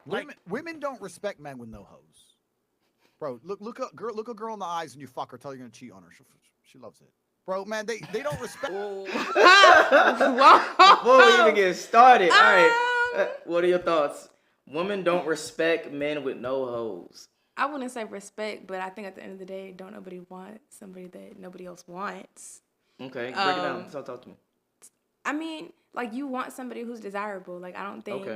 Women don't respect men with no hose. Bro, look a girl in the eyes and you fuck her, tell her you're gonna cheat on her. She loves it. Bro, man, they don't respect. Before we even get started, all right. What are your thoughts? Women don't respect men with no hoes. I wouldn't say respect, but I think at the end of the day, don't nobody want somebody that nobody else wants. Okay, break it down. Talk to me. I mean, like, you want somebody who's desirable. Like, I don't think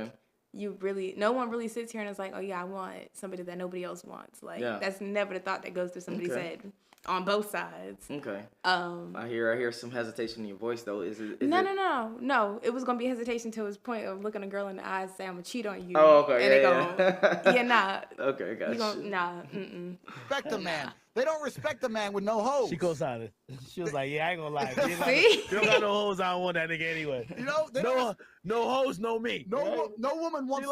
no one really sits here and is like, oh yeah, I want somebody that nobody else wants. Like, that's never the thought that goes through somebody's head on both sides. Okay. I hear some hesitation in your voice though. No. It was gonna be hesitation to his point of looking a girl in the eyes and saying, I'm gonna cheat on you. Oh, okay. Nah. Okay, gotcha. Nah. Respect the man. They don't respect the man with no hoes. She goes on it. She was like, yeah, I ain't gonna lie. See? You don't got no hoes, I don't want that nigga anyway. You know, no hoes, no me. No woman wants.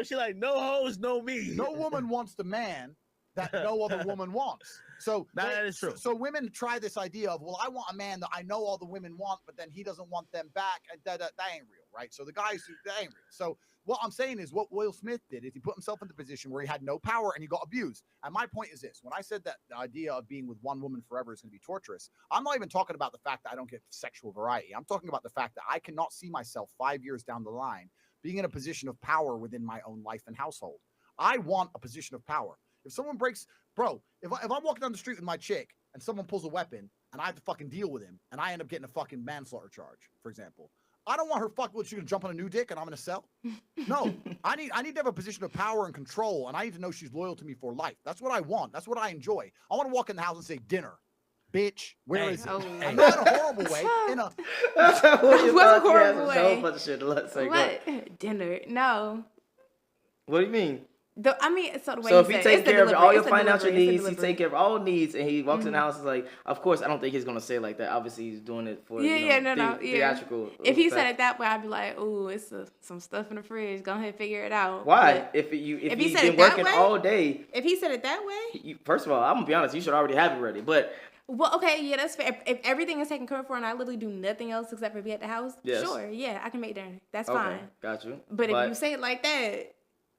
She like, no hoes, no me. No woman wants the man that no other woman wants. So that is true. So women try this idea of, well, I want a man that I know all the women want, but then he doesn't want them back, and that ain't real, right? So the guys, that ain't real. So what I'm saying is, what Will Smith did is he put himself in the position where he had no power and he got abused. And my point is this: when I said that the idea of being with one woman forever is going to be torturous, I'm not even talking about the fact that I don't get sexual variety. I'm talking about the fact that I cannot see myself 5 years down the line being in a position of power within my own life and household. I want a position of power. If someone breaks, bro, if I'm walking down the street with my chick and someone pulls a weapon and I have to fucking deal with him and I end up getting a fucking manslaughter charge, for example, I don't want her fucking, she's gonna jump on a new dick and I'm gonna sell. No, I need to have a position of power and control, and I need to know she's loyal to me for life. That's what I want. That's what I enjoy. I want to walk in the house and say, dinner, bitch. Where is it? I'm not in a horrible way. In a what's a horrible way? So much shit. Let's say what? Dinner? No. What do you mean? So if he takes care of all your financial needs, he take care of all needs, and he walks in the house and like, of course, I don't think he's gonna say like that. Obviously, he's doing it for theatrical. If he said it that way, I'd be like, "Ooh, it's some stuff in the fridge. Go ahead and figure it out." Why? But if he's been working all day, if he said it that way, first of all, I'm gonna be honest, you should already have it ready. But well, okay, yeah, that's fair. If everything is taken care of and I literally do nothing else except for be at the house, sure, yeah, I can make dinner. That's fine. Got you. But if you say it like that.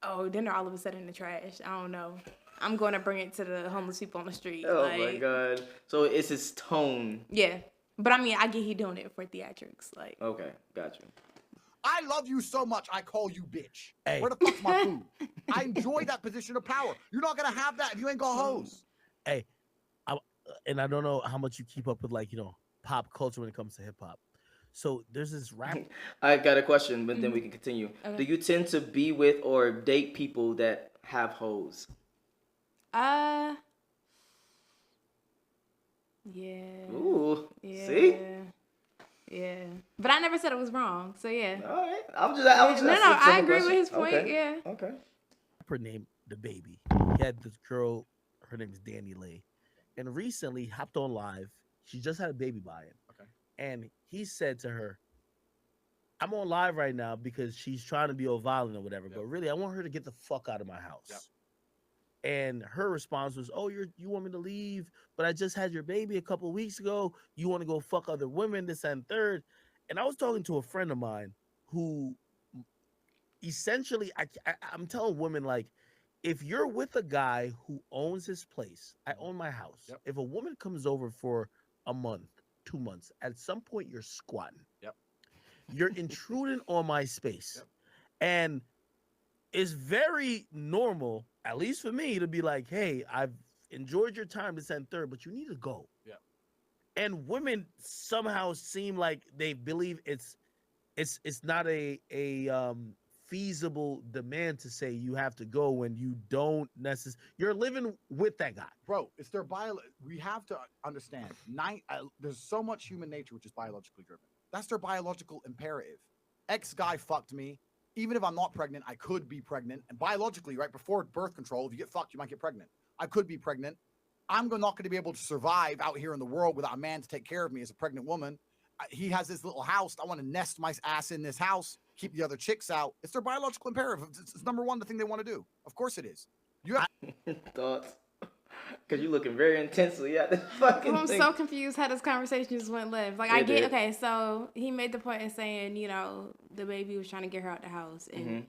Oh, dinner all of a sudden in the trash. I don't know. I'm going to bring it to the homeless people on the street. Oh, my God. So it's his tone. Yeah. But, I mean, I get he doing it for theatrics. Like. Okay. Got you. I love you so much, I call you bitch. Hey. Where the fuck's my food? I enjoy that position of power. You're not going to have that if you ain't got hoes. Hey, and I don't know how much you keep up with, like, pop culture when it comes to hip-hop. So there's this rap. I got a question, but then we can continue. Okay. Do you tend to be with or date people that have hoes? Yeah. Ooh. Yeah. See? Yeah. But I never said it was wrong. So yeah. All right. I agree with his point. Okay. Yeah. Okay. Her name the baby. He had this girl. Her name is Danny Lay, and recently hopped on live. She just had a baby by him. Okay. And he said to her, I'm on live right now because she's trying to be all violent or whatever, but really, I want her to get the fuck out of my house. Yep. And her response was, oh, you want me to leave, but I just had your baby a couple of weeks ago. You want to go fuck other women, this and third. And I was talking to a friend of mine who essentially, I'm telling women, like, if you're with a guy who owns his place, I own my house. Yep. If a woman comes over for a month, 2 months, at some point you're squatting. Yep. You're intruding on my space. Yep. And it's very normal, at least for me, to be like, hey, I've enjoyed your time, this and third, but you need to go. Yeah. And women somehow seem like they believe it's not a feasible demand to say you have to go when you don't necessarily. You're living with that guy, bro. It's their we have to understand. There's so much human nature which is biologically driven. That's their biological imperative. X guy fucked me. Even if I'm not pregnant, I could be pregnant. And biologically, right before birth control, if you get fucked, you might get pregnant. I could be pregnant. I'm not going to be able to survive out here in the world without a man to take care of me as a pregnant woman. He has this little house. I want to nest my ass in this house, keep the other chicks out. It's their biological imperative. It's number one, the thing they want to do. Of course it is. You have thoughts? Because you're looking very intensely at this fucking I'm thing. so confused how this conversation just went left. Like, I get, okay, so he made the point in saying, the baby was trying to get her out the house. And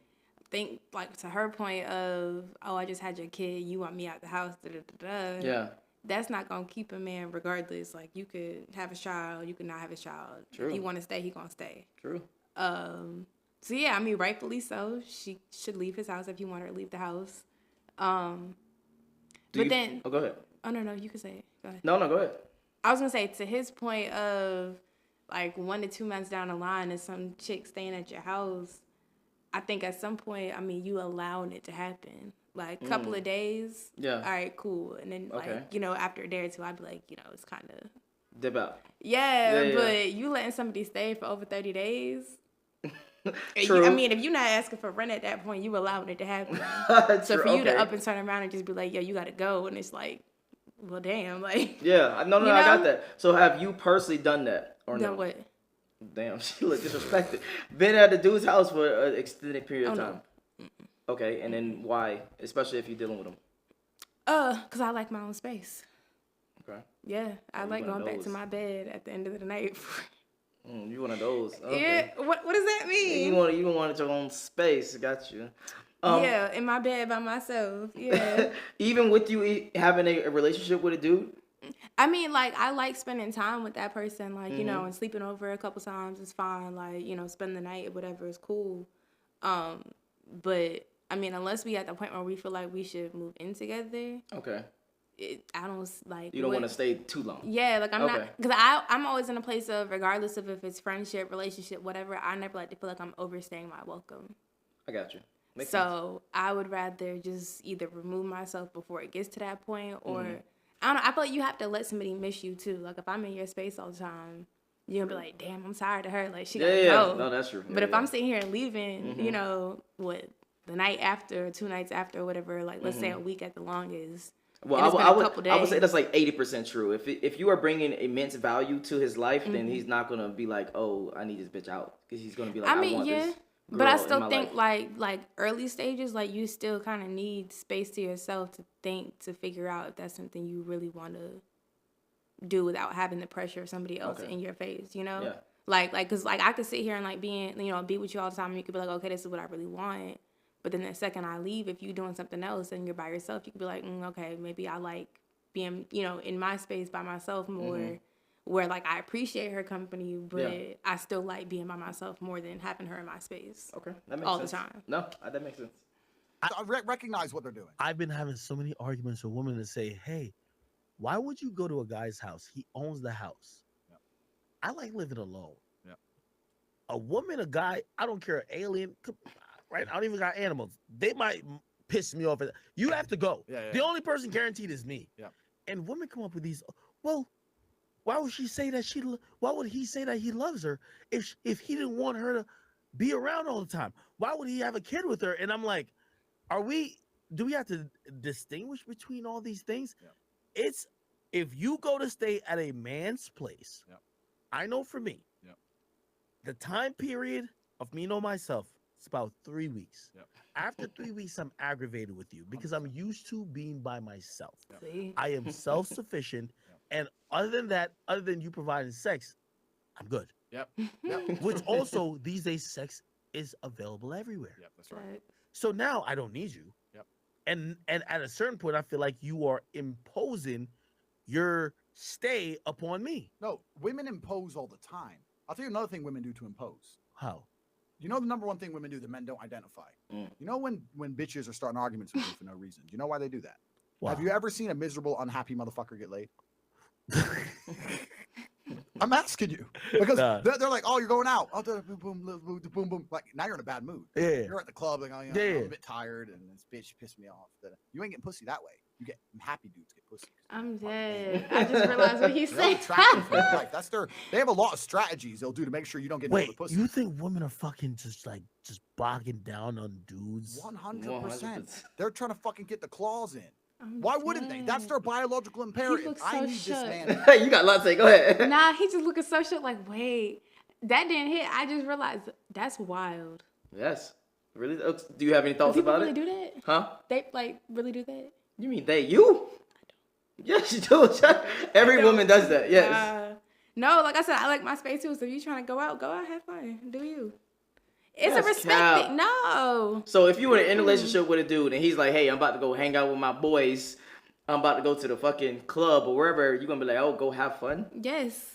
think, like, to her point of, oh, I just had your kid, you want me out the house, da-da-da-da. Yeah. That's not going to keep a man regardless. Like, you could have a child, you could not have a child. True. If he want to stay, he going to stay. True. So, yeah, I mean, rightfully so. She should leave his house if you want her to leave the house. Oh, go ahead. Oh, no, you can say it. Go ahead. No, go ahead. I was going to say, to his point of, like, 1 to 2 months down the line and some chick staying at your house, I think at some point, I mean, you allowing it to happen. Like, a couple of days. Yeah. All right, cool. And then, like, you know, after a day or two, I'd be like, you know, it's kind of... Dip out. Yeah, but you letting somebody stay for over 30 days... True. I mean, if you're not asking for rent at that point, you allowing it to happen. So for you to up and turn around and just be like, yo, you got to go. And it's like, well, damn. Like. Yeah, no, I got that. So have you personally done that or no? Done what? Damn, she looked disrespected. Been at the dude's house for an extended period of time. No. Okay, and then why? Especially if you're dealing with him. Because I like my own space. Okay. Yeah, I like going back to my bed at the end of the night. You one of those. Okay. Yeah, what does that mean? You wanted your own space. Got you. Yeah, in my bed by myself. Yeah. Even with you having a relationship with a dude? I mean, like, I like spending time with that person, like, you know, and sleeping over a couple times is fine. Like, you know, spend the night or whatever is cool. But, I mean, unless we at the point where we feel like we should move in together. Okay. I don't, like... You don't want to stay too long. Yeah, like, I'm not... Because I'm always in a place of, regardless of if it's friendship, relationship, whatever, I never like to feel like I'm overstaying my welcome. I got you. Makes sense. I would rather just either remove myself before it gets to that point, or... I don't know. I feel like you have to let somebody miss you, too. Like, if I'm in your space all the time, you're going to be like, damn, I'm tired of her. Like, she got to go. No, that's true. But if I'm sitting here and leaving, you know, the night after, 2 nights after, or whatever, like, let's say a week at the longest. Well, I would say that's like 80% true. If you are bringing immense value to his life, then he's not going to be like, oh, I need this bitch out. Because he's going to be like, I want this. But I still think like early stages, like you still kind of need space to yourself to think, to figure out if that's something you really want to do without having the pressure of somebody else in your face, you know? Yeah. Like, cause like I could sit here and like be with you all the time and you could be like, okay, this is what I really want. But then the second I leave, if you're doing something else and you're by yourself, you could be like, okay, maybe I like being, you know, in my space by myself more. Where, like, I appreciate her company, but I still like being by myself more than having her in my space. Okay, that makes sense. All the time. No, that makes sense. I recognize what they're doing. I've been having so many arguments with women that say, hey, why would you go to a guy's house? He owns the house. Yeah. I like living alone. Yeah. A woman, a guy, I don't care, alien, right? I don't even got animals. They might piss me off. You have to go. Yeah. The only person guaranteed is me. Yeah. And women come up with these, well, why would she say that why would he say that he loves her if he didn't want her to be around all the time? Why would he have a kid with her? And I'm like, do we have to distinguish between all these things? Yeah. It's, if you go to stay at a man's place, I know for me, the time period of me know myself, it's about 3 weeks. After 3 weeks, I'm aggravated with you because I'm used to being by myself. I am self-sufficient. And other than you providing sex, I'm good. Yep. Which also, these days, sex is available everywhere. Yep, that's right. So now I don't need you. Yep. And at a certain point, I feel like you are imposing your stay upon me. No, women impose all the time. I'll tell you another thing women do to impose. How? You know the number one thing women do that men don't identify? You know when bitches are starting arguments with you for no reason? Do you know why they do that? Wow. Have you ever seen a miserable, unhappy motherfucker get laid? I'm asking you because they're like, oh, you're going out, oh, boom, boom, boom. Like now you're in a bad mood. Yeah, you're at the club, like, oh, you know, I'm a bit tired, and this bitch pissed me off. You ain't getting pussy that way. You get happy dudes get pussy. I'm dead. I just realized what he said. That's they have a lot of strategies they'll do to make sure you don't get no pussy. You think women are fucking just bogging down on dudes? 100%. They're trying to fucking get the claws in. Why wouldn't they? That's their biological imperative. I need this man. You got a lot to say. Go ahead. Nah, he just looking so shook. Like, wait, that didn't hit. I just realized that's wild. Yes. Really? Do you have any thoughts about it? People really do that? Huh? They really do that? You mean they? You? Yes, you do. Every woman does that. Yes. No, like I said, I like my space too. So if you trying to go out, have fun. Do you? It's a respect thing. No. So if you were in a relationship with a dude and he's like, hey, I'm about to go hang out with my boys, I'm about to go to the fucking club or wherever, you're going to be like, oh, go have fun? Yes.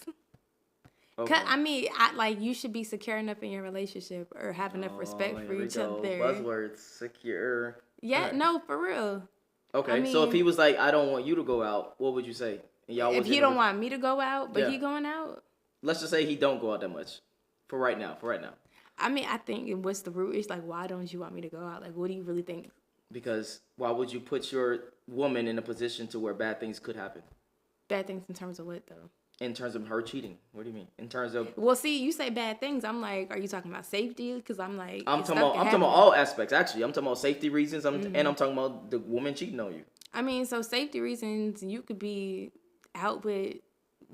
Okay. You should be secure enough in your relationship or have enough respect for each other. Buzzwords, secure. Yeah, right. No, for real. Okay, so if he was like, I don't want you to go out, what would you say? If he don't want me to go out, but he going out? Let's just say he don't go out that much. For right now. I think what's the root? It's like, why don't you want me to go out? Like, what do you really think? Because why would you put your woman in a position to where bad things could happen? Bad things in terms of what, though? In terms of her cheating. What do you mean? In terms of... Well, see, you say bad things. I'm like, are you talking about safety? Because I'm like... I'm talking about all aspects, actually. I'm talking about safety reasons, and I'm talking about the woman cheating on you. So safety reasons, you could be out with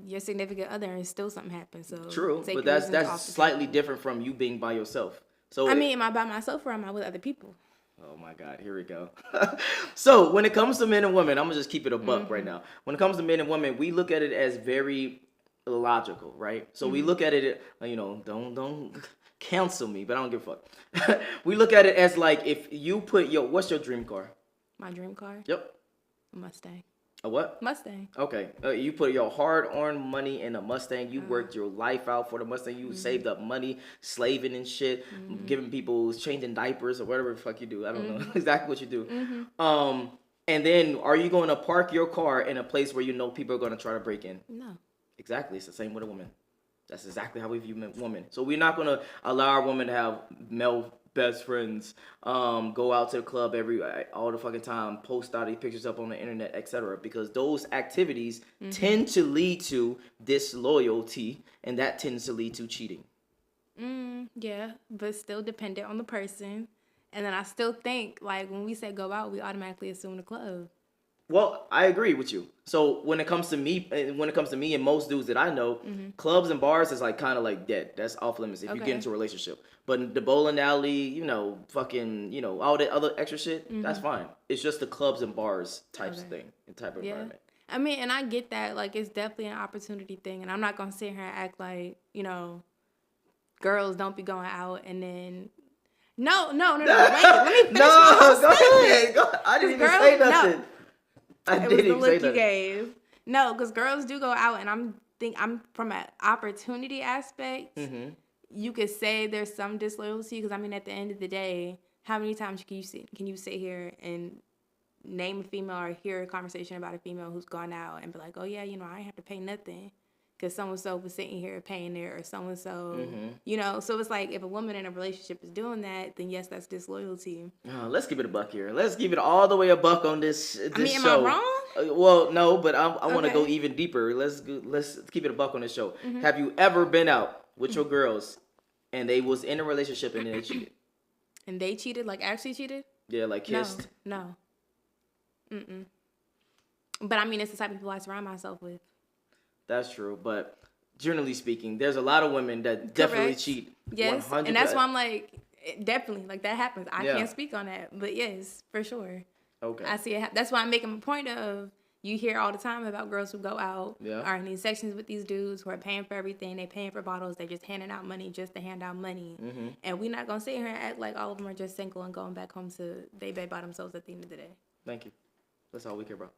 your significant other and still something happens. So true, but that's slightly different from you being by yourself. So am I by myself or am I with other people? Oh my God, here we go. So when it comes to men and women, I'm gonna just keep it a buck right now. When it comes to men and women, we look at it as very logical, right? So we look at it, don't cancel me, but I don't give a fuck. We look at it as like, if you put what's your dream car? My dream car? Yep. A Mustang. A what? Mustang. Okay. You put your hard-earned money in a Mustang. You worked your life out for the Mustang. You saved up money, slaving and shit, giving people, changing diapers or whatever the fuck you do. I don't know exactly what you do. And then are you going to park your car in a place where you know people are going to try to break in? No. Exactly. It's the same with a woman. That's exactly how we view women. So we're not going to allow our women to have male best friends, go out to the club all the fucking time, post all these pictures up on the internet, etc. Because those activities tend to lead to disloyalty, and that tends to lead to cheating. Yeah, but still dependent on the person. And then I still think, like, when we say go out, we automatically assume the club. Well, I agree with you. So when it comes to me and most dudes that I know, clubs and bars is like kind of like dead. That's off limits if you get into a relationship. But the bowling alley, fucking, all that other extra shit, that's fine. It's just the clubs and bars type of environment. And I get that. Like, it's definitely an opportunity thing. And I'm not going to sit here and act like, girls don't be going out and then... No. Wait, let me finish my whole statement. Go ahead. I didn't even say nothing. No. It was the look you gave. No, because girls do go out, and I'm from an opportunity aspect. You could say there's some disloyalty because at the end of the day, how many times can you sit here and name a female or hear a conversation about a female who's gone out and be like, oh yeah, I ain't have to pay nothing because so-and-so was sitting here paying it, or so-and-so, So it's like, if a woman in a relationship is doing that, then yes, that's disloyalty. Let's keep it a buck here. Let's keep it all the way a buck on this am show. I wrong? Well, no, but I want to go even deeper. Let's keep it a buck on this show. Have you ever been out with your girls and they was in a relationship and they cheated? And they cheated? Like, actually cheated? Yeah, like kissed? No. But it's the type of people I surround myself with. That's true, but generally speaking, there's a lot of women that definitely cheat. Yes, 100%. And that's why I'm like, definitely, like, that happens. I can't speak on that, but yes, for sure. Okay. I see it. That's why I'm making a point of, you hear all the time about girls who go out, are in these sections with these dudes who are paying for everything. They paying for bottles. They just handing out money just to hand out money. And we're not going to sit here and act like all of them are just single and going back home to they by themselves at the end of the day. Thank you. That's all we care about.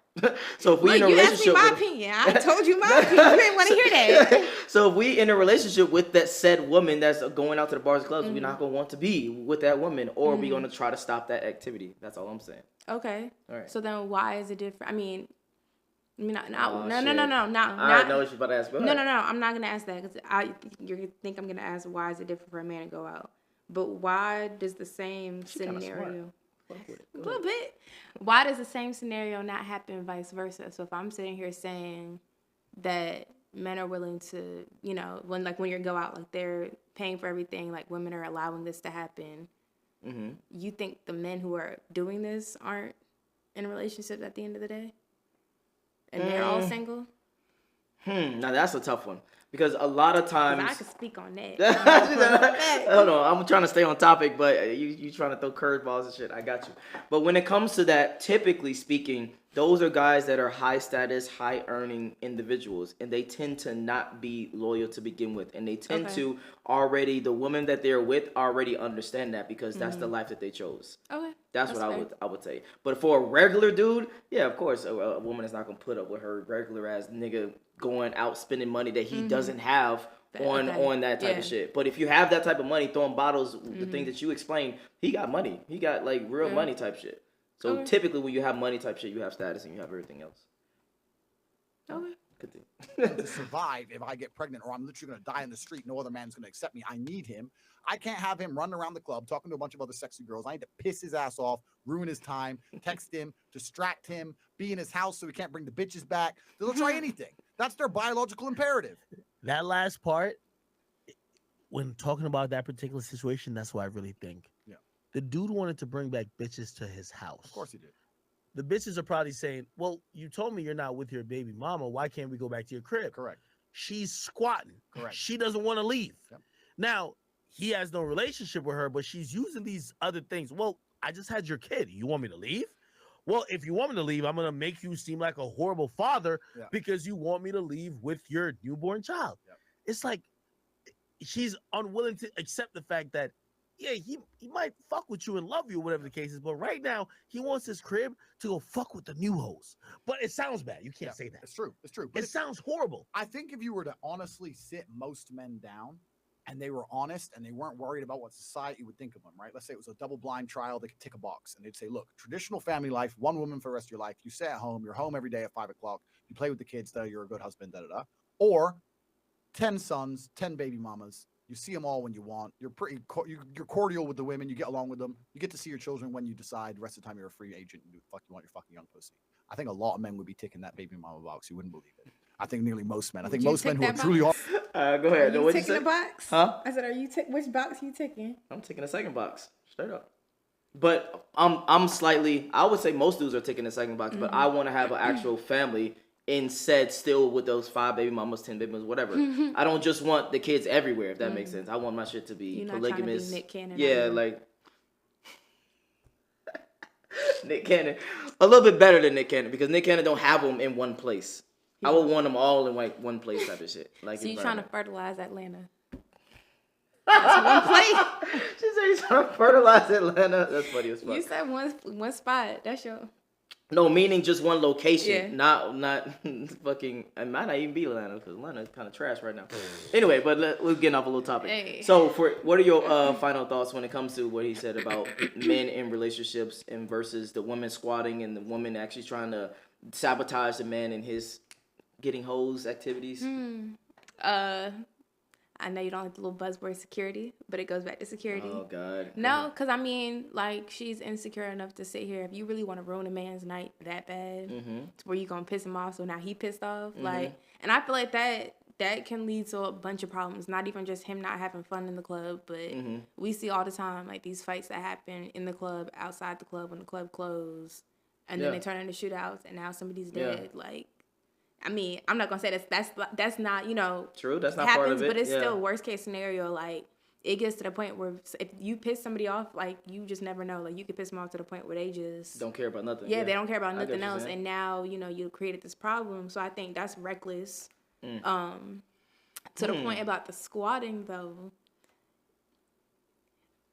So if we in a relationship, you asked me my opinion. I told you my opinion. You didn't want to hear that. So if we in a relationship with that said woman that's going out to the bars and clubs, we're not gonna want to be with that woman, or we're gonna try to stop that activity. That's all I'm saying. Okay. All right. So then, why is it different? No. I know what you're about to ask. No. I'm not gonna ask that because you think I'm gonna ask why is it different for a man to go out, but why does the same scenario? A little bit. Why does the same scenario not happen vice versa? So if I'm sitting here saying that men are willing to, when you go out, like they're paying for everything, like women are allowing this to happen, you think the men who are doing this aren't in relationships at the end of the day? And they're all single? Now that's a tough one. Because a lot of times I could speak on that. Hold on, I'm trying to stay on topic, but you trying to throw curveballs and shit. I got you. But when it comes to that, typically speaking, those are guys that are high status, high earning individuals, and they tend to not be loyal to begin with, and they tend to already, the woman that they're with already understand that because that's the life that they chose. Okay. That's what I would say. But for a regular dude, yeah, of course, a woman is not gonna put up with her regular ass nigga going out spending money that he doesn't have on that type of shit. But if you have that type of money, throwing bottles, the thing that you explained, he got money. He got like real money type shit. So typically when you have money type shit, you have status and you have everything else. Okay. Good thing. To survive, if I get pregnant or I'm literally going to die in the street, no other man's going to accept me. I need him. I can't have him running around the club talking to a bunch of other sexy girls. I need to piss his ass off, ruin his time, text him, distract him, be in his house so he can't bring the bitches back. They'll try anything. That's their biological imperative. That last part, when talking about that particular situation, that's what I really think. Yeah. The dude wanted to bring back bitches to his house. Of course he did. The bitches are probably saying, well, you told me you're not with your baby mama. Why can't we go back to your crib? Correct. She's squatting. Correct. She doesn't want to leave. Yep. Now, he has no relationship with her, but she's using these other things. Well, I just had your kid. You want me to leave? Well, if you want me to leave, I'm going to make you seem like a horrible father because you want me to leave with your newborn child. Yep. It's like she's unwilling to accept the fact that, yeah, he might fuck with you and love you, whatever the case is, but right now he wants his crib to go fuck with the new hoes. But it sounds bad. You can't say that. It's true. It's true. But it sounds horrible. I think if you were to honestly sit most men down and they were honest and they weren't worried about what society would think of them, right? Let's say it was a double-blind trial. They could tick a box and they'd say, look, traditional family life, one woman for the rest of your life. You stay at home. You're home every day at 5 o'clock. You play with the kids. You're a good husband, da-da-da. Or 10 sons, 10 baby mamas. You see them all when you want. You're you're cordial with the women. You get along with them. You get to see your children when you decide. The rest of the time, you're a free agent and do the fuck you want. Your fucking young pussy. I think a lot of men would be ticking that baby mama box. You wouldn't believe it. I think nearly most men. I think most men who are truly go ahead. Are you ticking the box? Huh? I said, which box are you ticking? I'm ticking the second box, straight up. But I'm slightly. I would say most dudes are ticking the second box, but I want to have an actual family. Instead, still with those 5 baby mamas, 10 baby mamas, whatever. I don't just want the kids everywhere, if that makes sense. I want my shit to be polygamous. Nick Cannon. Yeah, like Nick Cannon. A little bit better than Nick Cannon because Nick Cannon don't have them in one place. I would want them all in like one place type of shit. Like, so you trying to fertilize Atlanta? That's one place. She said you're trying to fertilize Atlanta. That's funny as fuck. You said one spot. That's your. No, meaning just one location, not fucking. It might not even be Atlanta because Atlanta is kind of trash right now. Anyway, but we're getting off a little topic. Hey. So, what are your final thoughts when it comes to what he said about men in relationships and versus the woman squatting and the woman actually trying to sabotage the man in his getting hoes activities? I know you don't like the little buzzword security, but it goes back to security. Oh, God. No, because I mean, like, she's insecure enough to sit here. If you really want to ruin a man's night that bad, to where you going to piss him off, so now he pissed off. Like, and I feel like that can lead to a bunch of problems. Not even just him not having fun in the club, but we see all the time, like, these fights that happen in the club, outside the club, when the club closed, and then they turn into shootouts, and now somebody's dead. Like, I mean, I'm not gonna say that's not, you know, true. That's not happens, part of it. But it's still worst case scenario. Like, it gets to the point where if you piss somebody off, like, you just never know. Like, you could piss them off to the point where they just don't care about nothing. Yeah, they don't care about nothing else. And now, you know, you created this problem. So I think that's reckless. To the point about the squatting, though.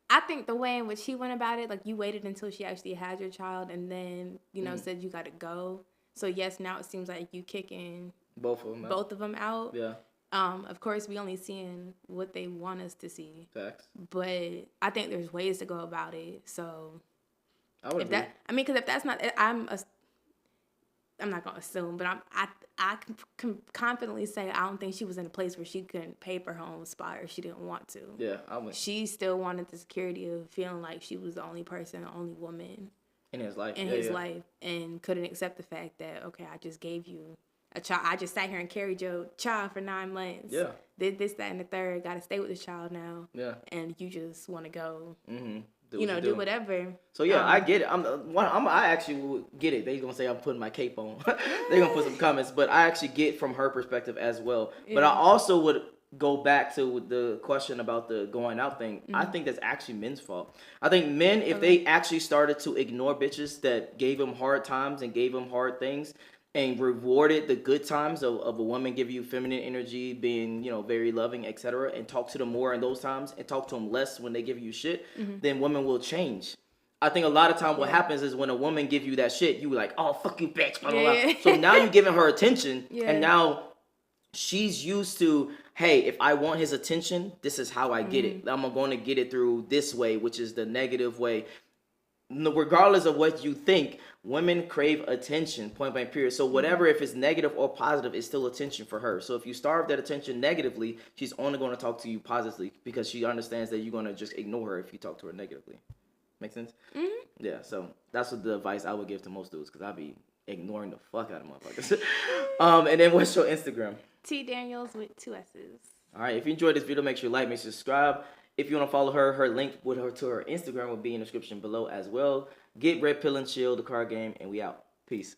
I think the way in which he went about it, like, you waited until she actually had your child and then, you know, said you got to go. So, yes, now it seems like you kicking both of them out. Yeah. Of course, we only seeing what they want us to see. Facts. But I think there's ways to go about it. So, I would agree. Because if that's not, I'm not gonna assume, but I can confidently say I don't think she was in a place where she couldn't pay for her own spot or she didn't want to. Yeah, she still wanted the security of feeling like she was the only person, the only woman in his life. Life, and couldn't accept the fact that, okay, I just gave you a child. I just sat here and carried your child for 9 months. Did this, that, and the third. Got to stay with this child now. Yeah. And you just want to go. do whatever. So yeah, I get it. I actually will get it. They gonna say I'm putting my cape on. They gonna put some comments, but I actually get from her perspective as well. Yeah. But I also would go back to the question about the going out thing. Mm-hmm. I think that's actually men's fault. I think men, if they actually started to ignore bitches that gave them hard times and gave them hard things, and rewarded the good times of a woman give you feminine energy, being, very loving, etc., and talk to them more in those times and talk to them less when they give you shit, then women will change. I think a lot of time what happens is when a woman give you that shit, you like, oh, fuck you, bitch, blah, blah, blah. So now you're giving her attention, and now she's used to, hey, if I want his attention, this is how I get it. I'm going to get it through this way, which is the negative way. Regardless of what you think, women crave attention, point blank period. So whatever, if it's negative or positive, it's still attention for her. So if you starve that attention negatively, she's only going to talk to you positively because she understands that you're going to just ignore her if you talk to her negatively. Make sense? Mm-hmm. Yeah, so that's what the advice I would give to most dudes, because I'd be ignoring the fuck out of motherfuckers. And then what's your Instagram? T Daniels with 2 S's. All right, if you enjoyed this video, make sure you like, make sure you subscribe. If you want to follow her link with her to her Instagram will be in the description below as well. Get Red Pill and Chill, the card game, and we out. Peace.